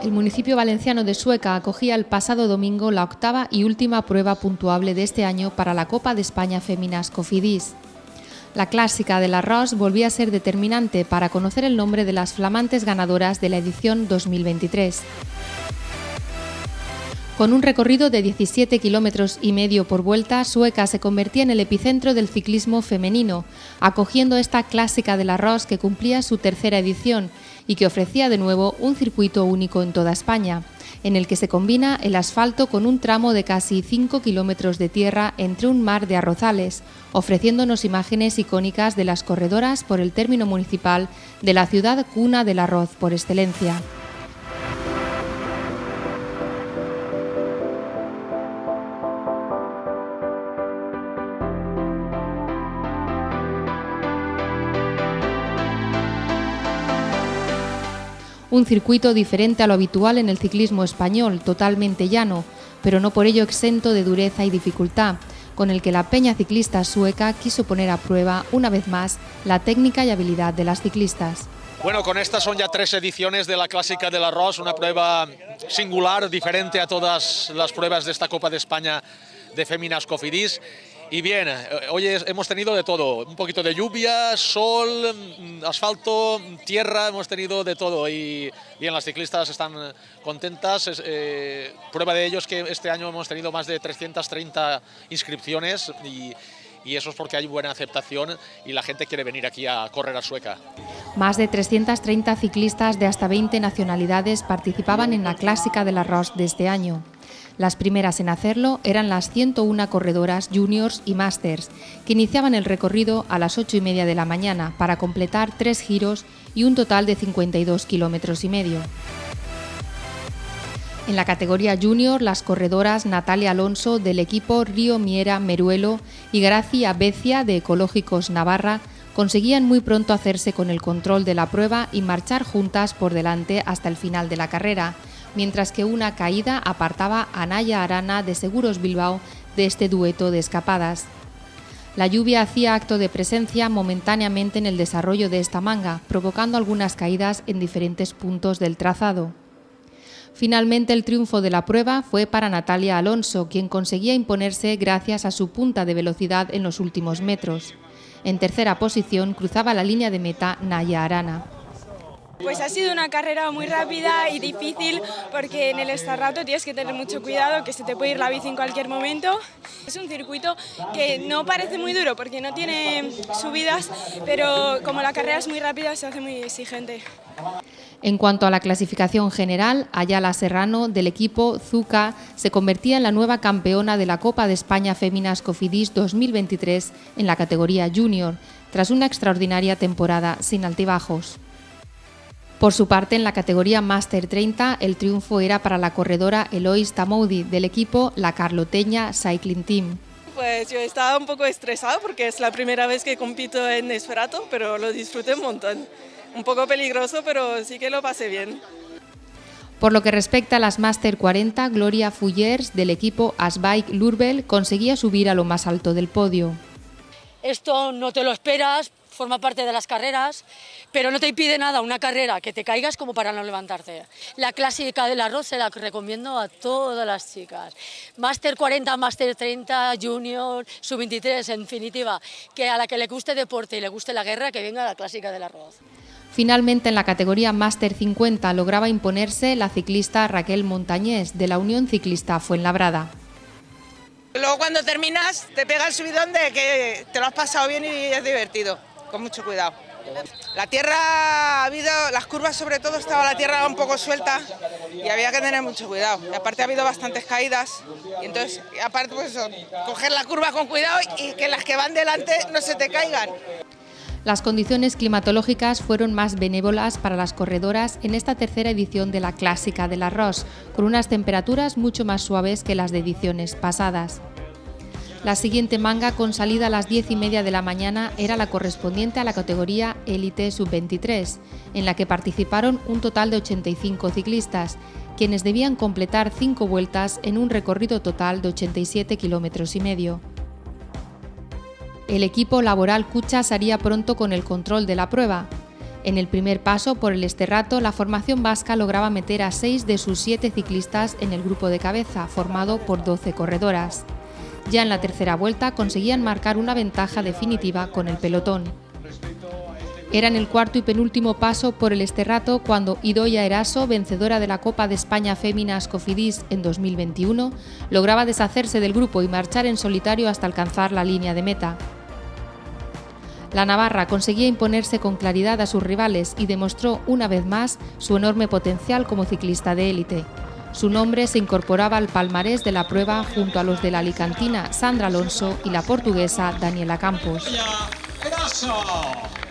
El municipio valenciano de Sueca acogía el pasado domingo la octava y última prueba puntuable de este año para la Copa de España Féminas Cofidis. La clásica del arroz volvía a ser determinante para conocer el nombre de las flamantes ganadoras de la edición 2023. Con un recorrido de 17,5 kilómetros por vuelta, Sueca se convertía en el epicentro del ciclismo femenino, acogiendo esta clásica del arroz que cumplía su tercera edición y que ofrecía de nuevo un circuito único en toda España, en el que se combina el asfalto con un tramo de casi 5 kilómetros de tierra entre un mar de arrozales, ofreciéndonos imágenes icónicas de las corredoras por el término municipal de la ciudad cuna del arroz por excelencia. Un circuito diferente a lo habitual en el ciclismo español, totalmente llano, pero no por ello exento de dureza y dificultad, con el que la peña ciclista sueca quiso poner a prueba, una vez más, la técnica y habilidad de las ciclistas. Bueno, con estas son ya 3 ediciones de la Clásica del Arroz, una prueba singular, diferente a todas las pruebas de esta Copa de España de Féminas Cofidis. Y bien, hoy hemos tenido de todo, un poquito de lluvia, sol, asfalto, tierra, hemos tenido de todo y bien, las ciclistas están contentas. Prueba de ello es que este año hemos tenido más de 330 inscripciones y eso es porque hay buena aceptación y la gente quiere venir aquí a correr a Sueca. Más de 330 ciclistas de hasta 20 nacionalidades participaban en la Clásica del Arroz de este año. Las primeras en hacerlo eran las 101 corredoras juniors y masters, que iniciaban el recorrido a las 8:30 de la mañana para completar 3 giros y un total de 52,5 kilómetros. En la categoría junior, las corredoras Natalia Alonso del equipo Río Miera Meruelo y Gracia Becia de Ecológicos Navarra conseguían muy pronto hacerse con el control de la prueba y marchar juntas por delante hasta el final de la carrera, mientras que una caída apartaba a Naya Arana de Seguros Bilbao de este dueto de escapadas. La lluvia hacía acto de presencia momentáneamente en el desarrollo de esta manga, provocando algunas caídas en diferentes puntos del trazado. Finalmente, el triunfo de la prueba fue para Natalia Alonso, quien conseguía imponerse gracias a su punta de velocidad en los últimos metros. En tercera posición cruzaba la línea de meta Naya Arana. Pues ha sido una carrera muy rápida y difícil porque en el Estarrato tienes que tener mucho cuidado, que se te puede ir la bici en cualquier momento. Es un circuito que no parece muy duro porque no tiene subidas, pero como la carrera es muy rápida se hace muy exigente. En cuanto a la clasificación general, Ayala Serrano, del equipo Zuca, se convertía en la nueva campeona de la Copa de España Féminas Cofidis 2023 en la categoría junior, tras una extraordinaria temporada sin altibajos. Por su parte, en la categoría Master 30, el triunfo era para la corredora Eloise Tamoudi, del equipo La Carloteña Cycling Team. Pues yo estaba un poco estresado porque es la primera vez que compito en Esferato, pero lo disfruté un montón. Un poco peligroso, pero sí que lo pasé bien. Por lo que respecta a las Master 40, Gloria Fullers, del equipo Asbike Lurbel, conseguía subir a lo más alto del podio. Esto no te lo esperas, forma parte de las carreras, pero no te impide nada una carrera que te caigas como para no levantarte. La Clásica del Arroz se la recomiendo a todas las chicas. Máster 40, Máster 30, Junior, Sub-23, en definitiva, que a la que le guste deporte y le guste la guerra, que venga a la Clásica del Arroz. Finalmente, en la categoría Máster 50 lograba imponerse la ciclista Raquel Montañés, de la Unión Ciclista Fuenlabrada. Luego cuando terminas te pega el subidón de que te lo has pasado bien y es divertido, con mucho cuidado. La tierra ha habido, las curvas sobre todo estaba la tierra un poco suelta y había que tener mucho cuidado. Y aparte ha habido bastantes caídas y entonces aparte pues eso, coger la curva con cuidado y que las que van delante no se te caigan. Las condiciones climatológicas fueron más benévolas para las corredoras en esta tercera edición de la Clásica del Arroz, con unas temperaturas mucho más suaves que las de ediciones pasadas. La siguiente manga, con salida a las 10:30 de la mañana, era la correspondiente a la categoría Élite Sub-23, en la que participaron un total de 85 ciclistas, quienes debían completar 5 vueltas en un recorrido total de 87,5 kilómetros. El equipo Laboral Cuchas haría pronto con el control de la prueba. En el primer paso por el Esterrato, la formación vasca lograba meter a 6 de sus 7 ciclistas en el grupo de cabeza, formado por 12 corredoras. Ya en la tercera vuelta conseguían marcar una ventaja definitiva con el pelotón. Era en el cuarto y penúltimo paso por el Esterrato cuando Idoia Eraso, vencedora de la Copa de España Féminas Cofidis en 2021, lograba deshacerse del grupo y marchar en solitario hasta alcanzar la línea de meta. La navarra conseguía imponerse con claridad a sus rivales y demostró una vez más su enorme potencial como ciclista de élite. Su nombre se incorporaba al palmarés de la prueba junto a los de la alicantina Sandra Alonso y la portuguesa Daniela Campos.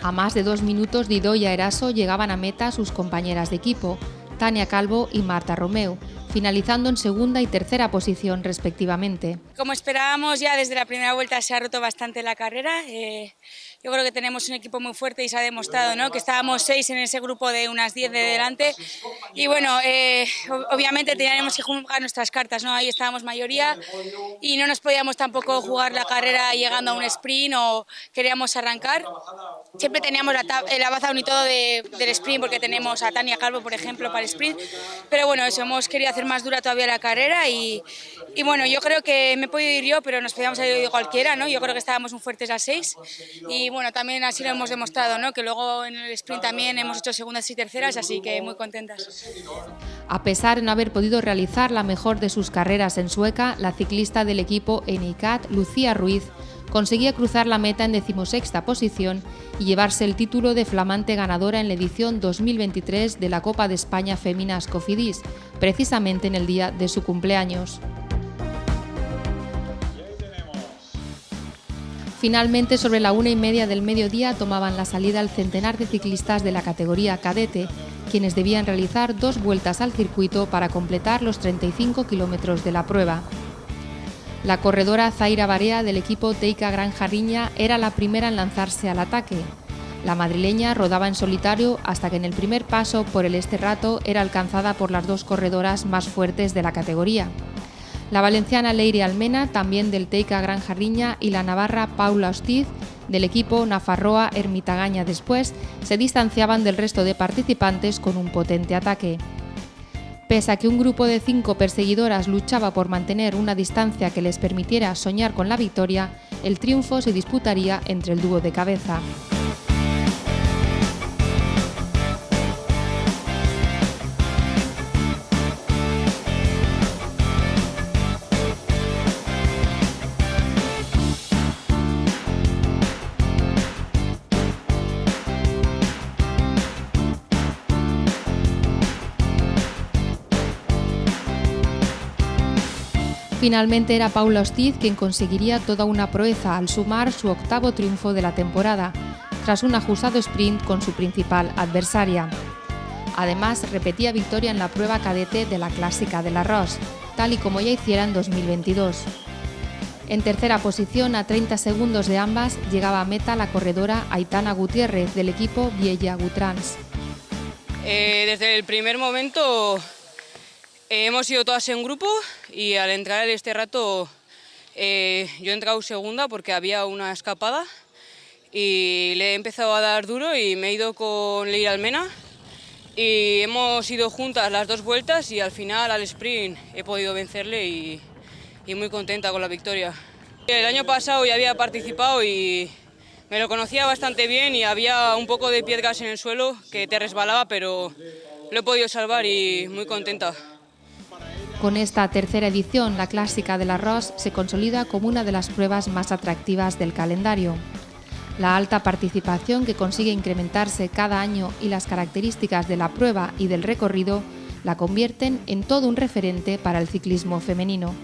A más de 2 minutos de Idoia Eraso llegaban a meta sus compañeras de equipo, Tania Calvo y Marta Romeu, finalizando en segunda y tercera posición respectivamente. Como esperábamos, ya desde la primera vuelta se ha roto bastante la carrera. Yo creo que tenemos un equipo muy fuerte y se ha demostrado, ¿no?, que estábamos 6 en ese grupo de unas 10 de delante. Y bueno, obviamente teníamos que jugar nuestras cartas, ¿no? Ahí estábamos mayoría y no nos podíamos tampoco jugar la carrera llegando a un sprint o queríamos arrancar. Siempre teníamos la baza y todo del sprint porque tenemos a Tania Calvo, por ejemplo, para el sprint. Pero bueno, eso, hemos querido hacer más dura todavía la carrera y bueno, yo creo que me he podido ir yo, pero nos podíamos haber ido cualquiera, ¿no? Yo creo que estábamos muy fuertes a 6 y bueno, también así lo hemos demostrado, ¿no?, que luego en el sprint también hemos hecho segundas y terceras, así que muy contentas. A pesar de no haber podido realizar la mejor de sus carreras en Sueca, la ciclista del equipo Enicat, Lucía Ruiz, conseguía cruzar la meta en 16ª posición y llevarse el título de flamante ganadora en la edición 2023 de la Copa de España Féminas Cofidis, precisamente en el día de su cumpleaños. Finalmente, sobre la 1:30 del mediodía, tomaban la salida el centenar de ciclistas de la categoría cadete, quienes debían realizar 2 vueltas al circuito para completar los 35 kilómetros de la prueba. La corredora Zaira Barea del equipo Teica Gran Jarriña era la primera en lanzarse al ataque. La madrileña rodaba en solitario hasta que en el primer paso por el Esterrato era alcanzada por las 2 corredoras más fuertes de la categoría. La valenciana Leire Almena, también del Teica Gran Jarriña, y la navarra Paula Ostiz, del equipo Nafarroa Ermitagaña después, se distanciaban del resto de participantes con un potente ataque. Pese a que un grupo de 5 perseguidoras luchaba por mantener una distancia que les permitiera soñar con la victoria, el triunfo se disputaría entre el dúo de cabeza. Finalmente era Paula Ostiz quien conseguiría toda una proeza al sumar su 8º triunfo de la temporada, tras un ajustado sprint con su principal adversaria. Además, repetía victoria en la prueba cadete de la Clásica de la Ros, tal y como ya hiciera en 2022. En tercera posición, a 30 segundos de ambas, llegaba a meta la corredora Aitana Gutiérrez del equipo Viella Gutrans. Desde el primer momento hemos ido todas en grupo y al entrar en este rato yo he entrado segunda porque había una escapada y le he empezado a dar duro y me he ido con Leire Almena y hemos ido juntas las 2 vueltas y al final al sprint he podido vencerle y muy contenta con la victoria. El año pasado ya había participado y me lo conocía bastante bien y había un poco de piedras en el suelo que te resbalaba, pero lo he podido salvar y muy contenta. Con esta tercera edición, la Clásica de la Ros se consolida como una de las pruebas más atractivas del calendario. La alta participación que consigue incrementarse cada año y las características de la prueba y del recorrido la convierten en todo un referente para el ciclismo femenino.